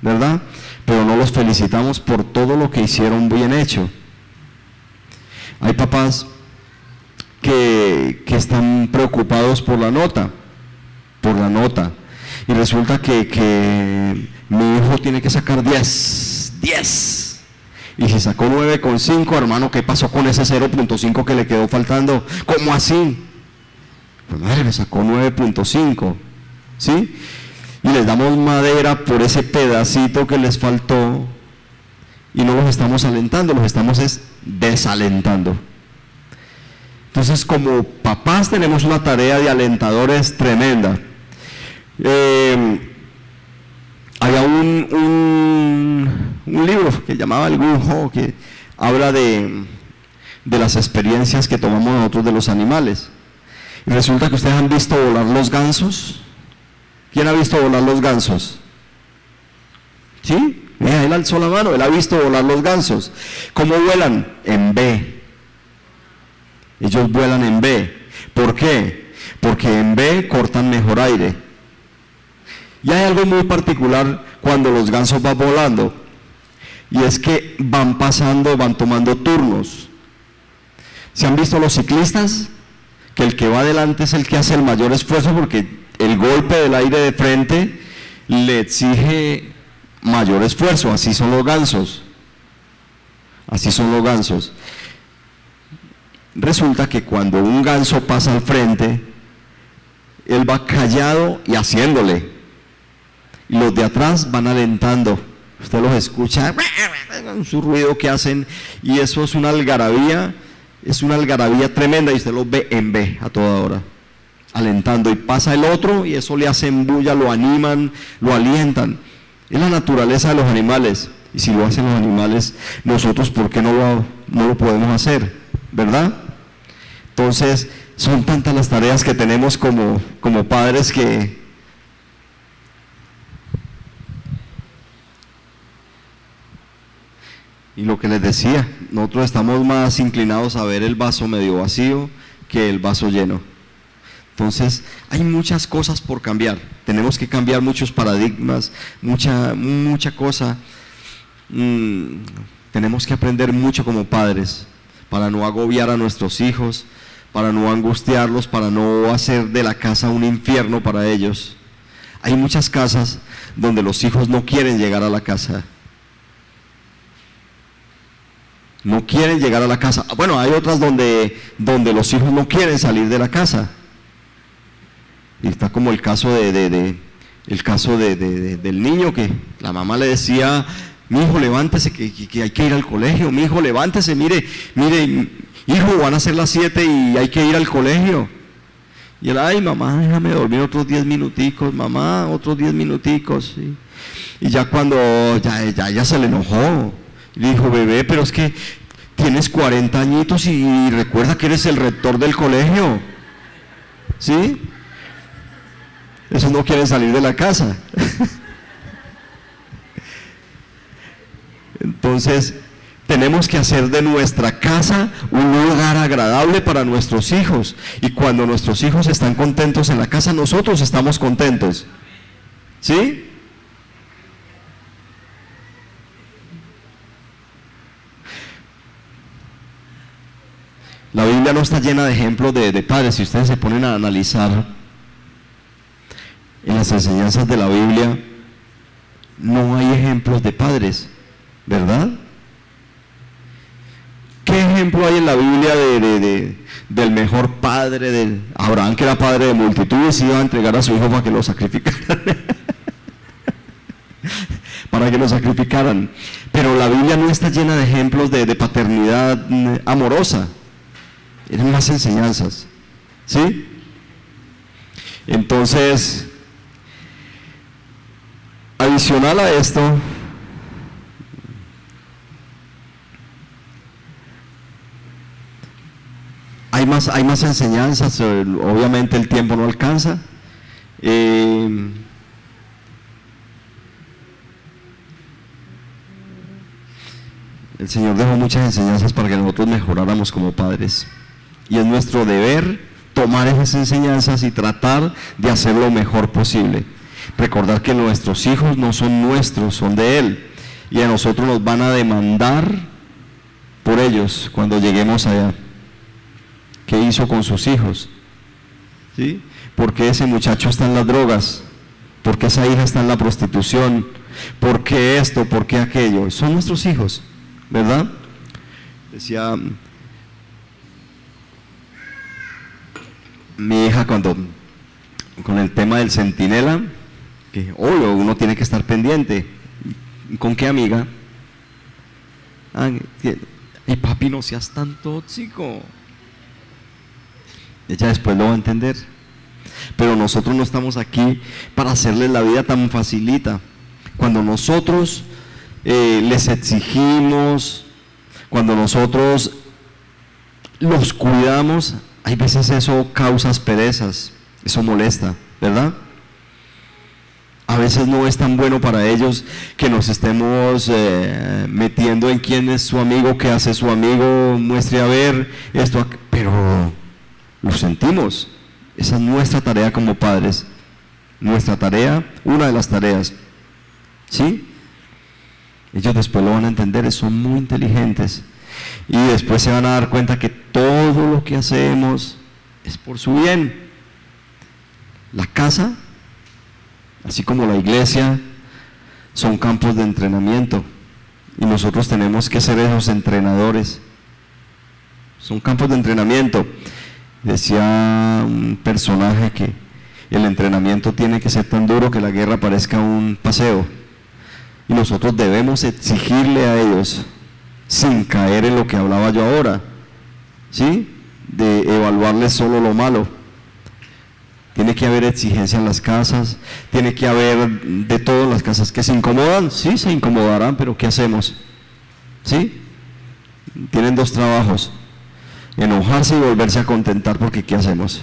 ¿verdad? Pero no los felicitamos por todo lo que hicieron bien hecho. Hay papás que están preocupados por la nota, y resulta que mi hijo tiene que sacar 10. Y si sacó 9,5, hermano, ¿qué pasó con ese 0,5 que le quedó faltando? ¿Cómo así? Pues madre, le sacó 9,5, ¿sí? Y les damos madera por ese pedacito que les faltó y no los estamos alentando, los estamos desalentando. Entonces, como papás tenemos una tarea de alentadores tremenda. Había un libro que llamaba El Gung-Ho, que habla de las experiencias que tomamos nosotros de los animales. Y resulta que ustedes han visto volar los gansos. ¿Quién ha visto volar los gansos? ¿Sí? Mira, él alzó la mano, él ha visto volar los gansos. ¿Cómo vuelan? En B. Ellos vuelan en B. ¿Por qué? Porque en B cortan mejor aire. Y hay algo muy particular cuando los gansos van volando, y es que van tomando turnos. ¿Se han visto los ciclistas? Que el que va adelante es el que hace el mayor esfuerzo, porque el golpe del aire de frente le exige mayor esfuerzo. Así son los gansos. Resulta que cuando un ganso pasa al frente, él va callado y haciéndole. Y los de atrás van alentando. Usted los escucha, su ruido que hacen, y eso es una algarabía tremenda, y usted los ve en B a toda hora, alentando, y pasa el otro, y eso le hacen bulla, lo animan, lo alientan. Es la naturaleza de los animales, y si lo hacen los animales, nosotros, ¿por qué no lo podemos hacer? ¿Verdad? Entonces, son tantas las tareas que tenemos como padres que... Y lo que les decía, nosotros estamos más inclinados a ver el vaso medio vacío que el vaso lleno. Entonces, hay muchas cosas por cambiar. Tenemos que cambiar muchos paradigmas, mucha cosa. Tenemos que aprender mucho como padres para no agobiar a nuestros hijos, para no angustiarlos, para no hacer de la casa un infierno para ellos. Hay muchas casas donde los hijos no quieren llegar a la casa. No quieren llegar a la casa. Bueno, hay otras donde los hijos no quieren salir de la casa. Y está como el caso del niño, que la mamá le decía: mi hijo, levántese, que hay que ir al colegio. Mi hijo, levántese, mire, hijo, van a ser las 7 y hay que ir al colegio. Y él: ay, mamá, déjame dormir otros 10 minuticos, mamá, otros 10 minuticos. ¿Sí? Y ya cuando ya se le enojó. Le dijo: bebé, pero es que tienes 40 añitos y recuerda que eres el rector del colegio. ¿Sí? Esos no quieren salir de la casa. Entonces, tenemos que hacer de nuestra casa un lugar agradable para nuestros hijos. Y cuando nuestros hijos están contentos en la casa, nosotros estamos contentos. ¿Sí? La Biblia no está llena de ejemplos de padres. Si ustedes se ponen a analizar en las enseñanzas de la Biblia, no hay ejemplos de padres, ¿verdad? ¿Qué ejemplo hay en la Biblia del mejor padre, de Abraham, que era padre de multitudes y iba a entregar a su hijo para que lo sacrificaran? Para que lo sacrificaran. Pero la Biblia no está llena de ejemplos de paternidad amorosa. Eran más enseñanzas, ¿sí? Entonces, adicional a esto, hay más enseñanzas. Obviamente el tiempo no alcanza. El Señor dejó muchas enseñanzas para que nosotros mejoráramos como padres. Y es nuestro deber tomar esas enseñanzas y tratar de hacer lo mejor posible. Recordar que nuestros hijos no son nuestros, son de Él. Y a nosotros nos van a demandar por ellos cuando lleguemos allá. ¿Qué hizo con sus hijos? ¿Sí? ¿Por qué ese muchacho está en las drogas? ¿Por qué esa hija está en la prostitución? ¿Por qué esto? ¿Por qué aquello? Son nuestros hijos, ¿verdad? Decía mi hija cuando con el tema del centinela, que obvio uno tiene que estar pendiente. ¿Con qué amiga? Ay, papi, no seas tan tóxico. Ella después lo va a entender. Pero nosotros no estamos aquí para hacerles la vida tan facilita. Cuando nosotros les exigimos, cuando nosotros los cuidamos, hay veces eso causa asperezas, eso molesta, ¿verdad? A veces no es tan bueno para ellos que nos estemos metiendo en quién es su amigo, qué hace su amigo, muestre a ver esto, pero lo sentimos. Esa es nuestra tarea como padres, nuestra tarea, una de las tareas, ¿sí? Ellos después lo van a entender, son muy inteligentes y después se van a dar cuenta que todo lo que hacemos es por su bien. La casa, así como la iglesia, son campos de entrenamiento y nosotros tenemos que ser esos entrenadores. Son campos de entrenamiento. Decía un personaje que el entrenamiento tiene que ser tan duro que la guerra parezca un paseo. Y nosotros debemos exigirle a ellos, sin caer en lo que hablaba yo ahora, ¿sí? De evaluarles solo lo malo. Tiene que haber exigencia en las casas, tiene que haber de todo en las casas. ¿Que se incomodan? Sí, se incomodarán, pero ¿qué hacemos? ¿Sí? Tienen dos trabajos: enojarse y volverse a contentar, porque ¿qué hacemos?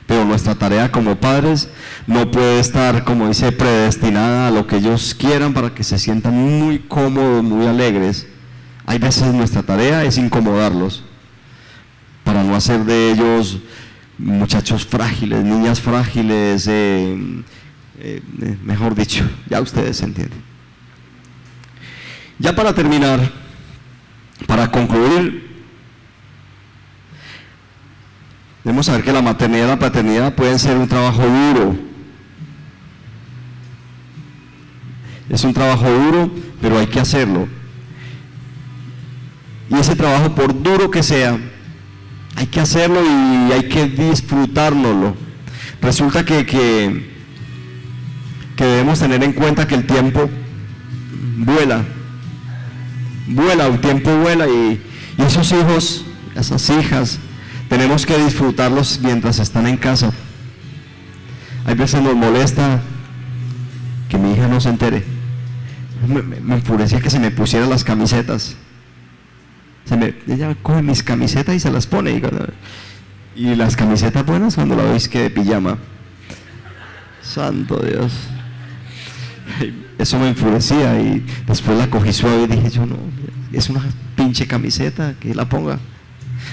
Pero nuestra tarea como padres no puede estar, como dice, predestinada a lo que ellos quieran para que se sientan muy cómodos, muy alegres. Hay veces nuestra tarea es incomodarlos para no hacer de ellos muchachos frágiles, niñas frágiles, mejor dicho, ya ustedes entienden. Ya para terminar, para concluir, debemos saber que la maternidad y la paternidad pueden ser un trabajo duro. Es un trabajo duro, pero hay que hacerlo. Y ese trabajo, por duro que sea, hay que hacerlo y hay que disfrutárnoslo. Resulta que debemos tener en cuenta que el tiempo vuela, el tiempo vuela y esos hijos, esas hijas, tenemos que disfrutarlos mientras están en casa. Hay veces nos molesta que mi hija no se entere. Me enfurecía que se me pusieran las camisetas. Ella coge mis camisetas y se las pone. Y las camisetas buenas cuando la veis que de pijama. Santo Dios. Eso me enfurecía y después la cogí suave y dije yo, no, es una pinche camiseta, que la ponga.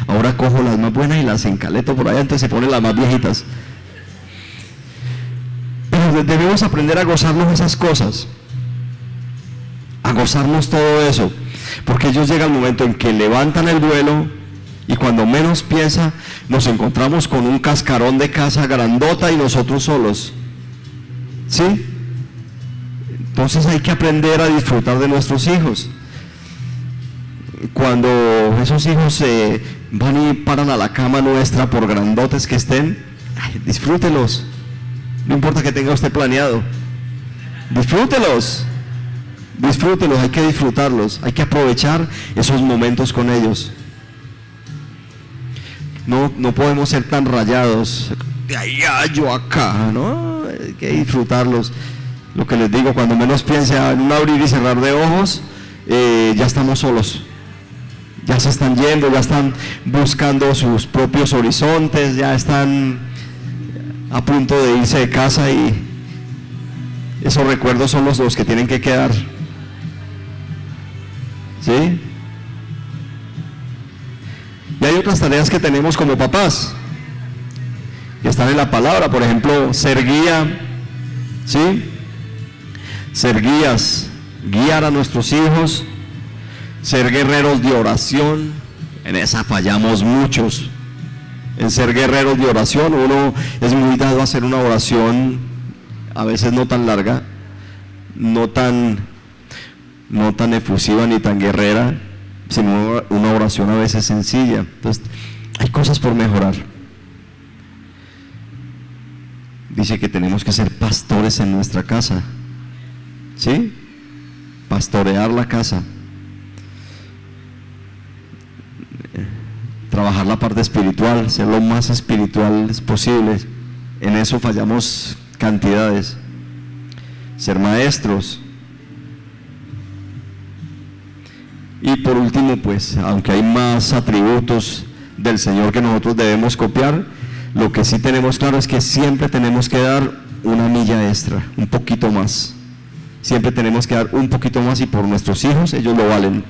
Ahora cojo las más buenas y las encaleto por allá, entonces se ponen las más viejitas. Pero debemos aprender a gozarnos esas cosas, a gozarnos todo eso, porque ellos llegan al momento en que levantan el vuelo Y cuando menos piensa, nos encontramos con un cascarón de casa grandota y nosotros solos. ¿Sí? Entonces hay que aprender a disfrutar de nuestros hijos. Cuando esos hijos van y paran a la cama nuestra, por grandotes que estén, disfrútelos. No importa que tenga usted planeado. Disfrútelos. Disfrútelos, hay que disfrutarlos. Hay que aprovechar esos momentos con ellos. No podemos ser tan rayados. De allá, yo acá, ¿no? Hay que disfrutarlos. Lo que les digo, cuando menos piense en un abrir y cerrar de ojos, ya estamos solos. Ya se están yendo, ya están buscando sus propios horizontes, ya están a punto de irse de casa y esos recuerdos son los que tienen que quedar. ¿Sí? Y hay otras tareas que tenemos como papás, que están en la palabra, por ejemplo, ser guía, ¿sí? Ser guías, guiar a nuestros hijos, ser guerreros de oración. En esa fallamos muchos. En ser guerreros de oración, uno es muy dado a hacer una oración, a veces no tan larga, no tan efusiva ni tan guerrera, sino una oración a veces sencilla. Entonces, hay cosas por mejorar. Dice que tenemos que ser pastores en nuestra casa. ¿Sí? Pastorear la casa. Trabajar la parte espiritual, ser lo más espirituales posible. En eso fallamos cantidades. Ser maestros. Y por último, pues, aunque hay más atributos del Señor que nosotros debemos copiar, lo que sí tenemos claro es que siempre tenemos que dar una milla extra, un poquito más. Siempre tenemos que dar un poquito más y por nuestros hijos, ellos lo valen.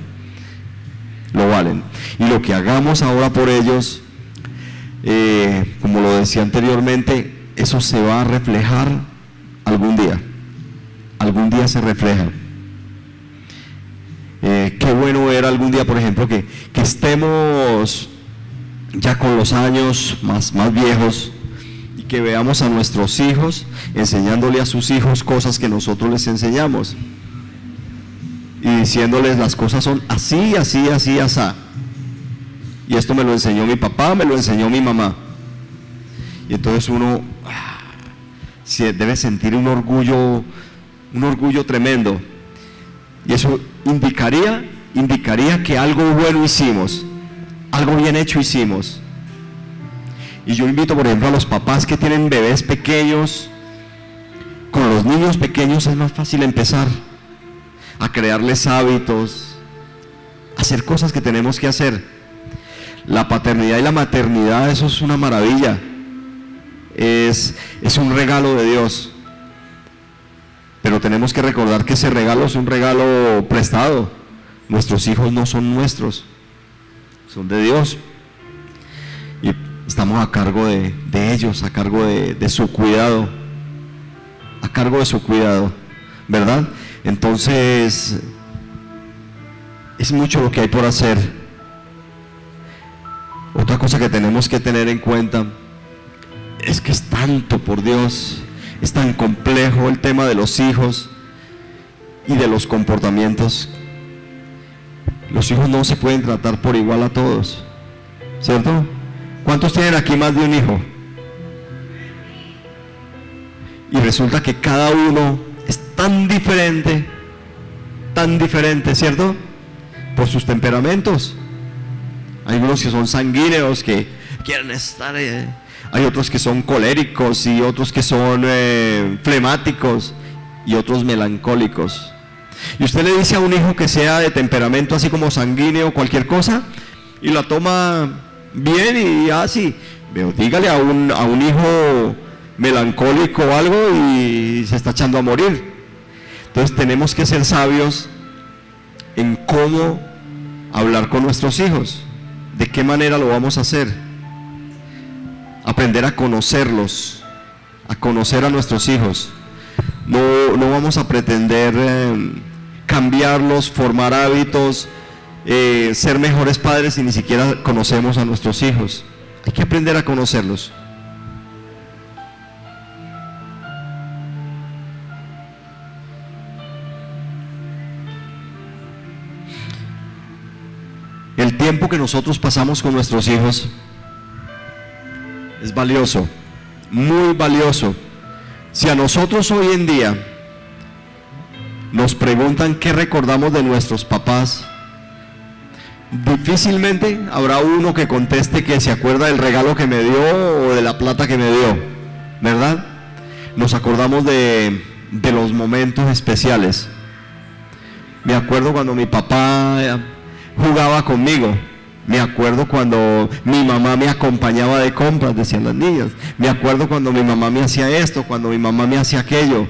Lo valen. Y lo que hagamos ahora por ellos, como lo decía anteriormente, eso se va a reflejar algún día. Algún día se refleja. Qué bueno era algún día, por ejemplo, que estemos ya con los años más viejos y que veamos a nuestros hijos enseñándole a sus hijos cosas que nosotros les enseñamos y diciéndoles las cosas son así, así, así, así. Y esto me lo enseñó mi papá, me lo enseñó mi mamá. Y entonces uno debe sentir un orgullo tremendo. Y eso indicaría que algo bueno hicimos, algo bien hecho hicimos. Y yo invito, por ejemplo, a los papás que tienen bebés pequeños. Con los niños pequeños es más fácil empezar a crearles hábitos, a hacer cosas que tenemos que hacer. La paternidad y la maternidad, eso es una maravilla. Es un regalo de Dios. Pero tenemos que recordar que ese regalo es un regalo prestado. Nuestros hijos no son nuestros, son de Dios. Y estamos a cargo de ellos, a cargo de su cuidado. A cargo de su cuidado, ¿verdad? Entonces, es mucho lo que hay por hacer. Otra cosa que tenemos que tener en cuenta es que es tanto, por Dios, es tan complejo el tema de los hijos y de los comportamientos. Los hijos no se pueden tratar por igual a todos, ¿cierto? ¿Cuántos tienen aquí más de un hijo? Y resulta que cada uno es tan diferente, ¿cierto? Por sus temperamentos. Hay unos que son sanguíneos, que quieren estar, hay otros que son coléricos y otros que son flemáticos y otros melancólicos. Y usted le dice a un hijo que sea de temperamento así como sanguíneo, cualquier cosa, y la toma bien y así. Pero dígale a un hijo melancólico o algo y se está echando a morir. Entonces tenemos que ser sabios en cómo hablar con nuestros hijos, de qué manera lo vamos a hacer, aprender a conocerlos, a conocer a nuestros hijos. No vamos a pretender cambiarlos, formar hábitos ser mejores padres si ni siquiera conocemos a nuestros hijos. Hay que aprender a conocerlos. El tiempo que nosotros pasamos con nuestros hijos es valioso, muy valioso. Si a nosotros hoy en día nos preguntan qué recordamos de nuestros papás, difícilmente habrá uno que conteste que se acuerda del regalo que me dio o de la plata que me dio, ¿verdad? Nos acordamos de los momentos especiales. Me acuerdo cuando mi papá jugaba conmigo. Me acuerdo cuando mi mamá me acompañaba de compras, decían las niñas. Me acuerdo cuando mi mamá me hacía esto, cuando mi mamá me hacía aquello.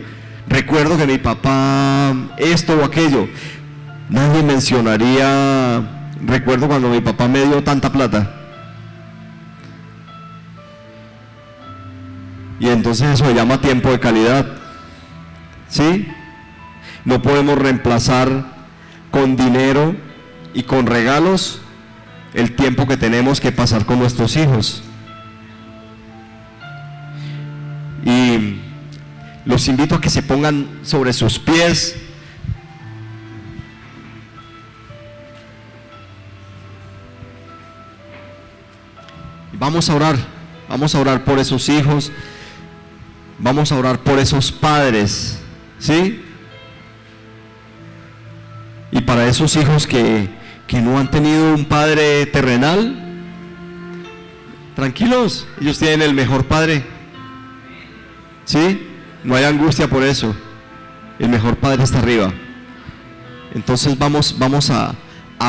Recuerdo que mi papá esto o aquello. Nadie mencionaría, recuerdo cuando mi papá me dio tanta plata. Y entonces eso se llama tiempo de calidad. ¿Sí? No podemos reemplazar con dinero y con regalos el tiempo que tenemos que pasar con nuestros hijos. Y los invito a que se pongan sobre sus pies. Vamos a orar por esos hijos, vamos a orar por esos padres, ¿sí? Y para esos hijos que no han tenido un padre terrenal, tranquilos, ellos tienen el mejor padre, ¿sí? No hay angustia por eso, el mejor padre está arriba. Entonces vamos a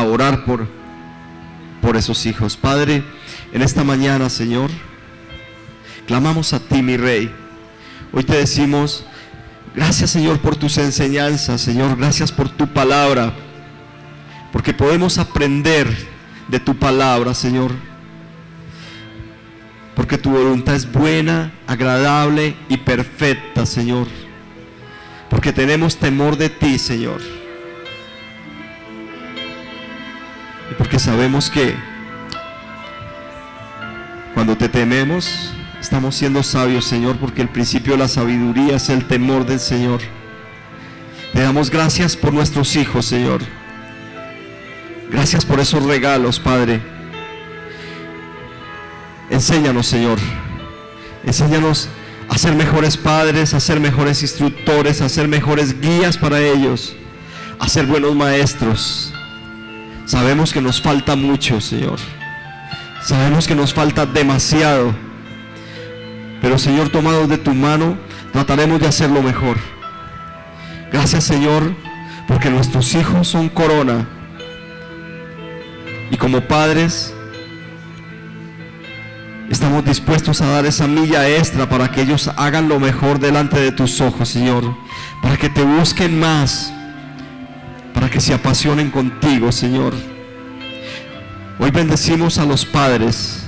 orar por esos hijos. Padre, en esta mañana, Señor, clamamos a ti, mi Rey. Hoy te decimos, gracias, Señor, por tus enseñanzas, Señor, gracias por tu palabra, porque podemos aprender de tu palabra, Señor, porque tu voluntad es buena, agradable y perfecta, Señor, porque tenemos temor de ti, Señor, y porque sabemos que cuando te tememos estamos siendo sabios, Señor, porque el principio de la sabiduría es el temor del Señor. Te damos gracias por nuestros hijos, Señor. Gracias por esos regalos, Padre. Enséñanos, Señor. Enséñanos a ser mejores padres, a ser mejores instructores, a ser mejores guías para ellos, a ser buenos maestros. Sabemos que nos falta mucho, Señor. Sabemos que nos falta demasiado. Pero, Señor, tomados de tu mano, trataremos de hacerlo mejor. Gracias, Señor, porque nuestros hijos son corona. Y como padres, estamos dispuestos a dar esa milla extra para que ellos hagan lo mejor delante de tus ojos, Señor. Para que te busquen más, para que se apasionen contigo, Señor. Hoy bendecimos a los padres,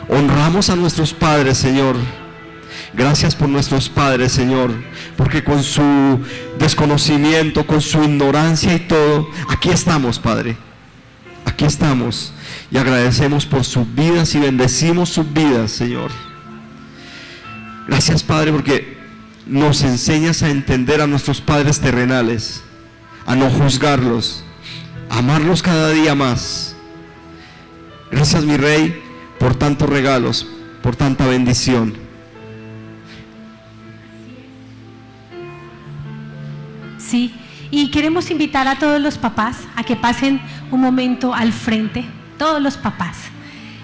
honramos a nuestros padres, Señor. Gracias por nuestros padres, Señor, porque con su desconocimiento, con su ignorancia y todo, aquí estamos, Padre. Aquí estamos y agradecemos por sus vidas y bendecimos sus vidas, Señor. Gracias, Padre, porque nos enseñas a entender a nuestros padres terrenales, a no juzgarlos, a amarlos cada día más. Gracias, mi Rey, por tantos regalos, por tanta bendición. Sí, y queremos invitar a todos los papás a que pasen un momento al frente, todos los papás.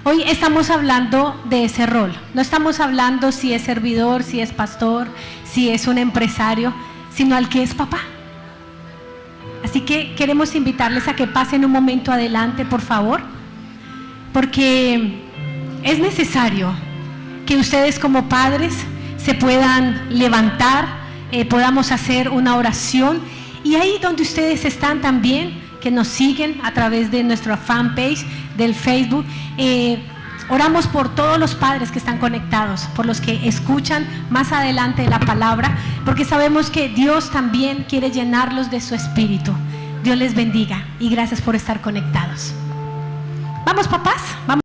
Hoy estamos hablando de ese rol, no estamos hablando si es servidor, si es pastor, si es un empresario, sino al que es papá. Así que queremos invitarles a que pasen un momento adelante, por favor, porque es necesario que ustedes como padres se puedan levantar, podamos hacer una oración, y ahí donde ustedes están también, que nos siguen a través de nuestra fanpage del Facebook, oramos por todos los padres que están conectados, por los que escuchan más adelante la palabra, porque sabemos que Dios también quiere llenarlos de su espíritu. Dios les bendiga y gracias por estar conectados. Vamos, papás, vamos.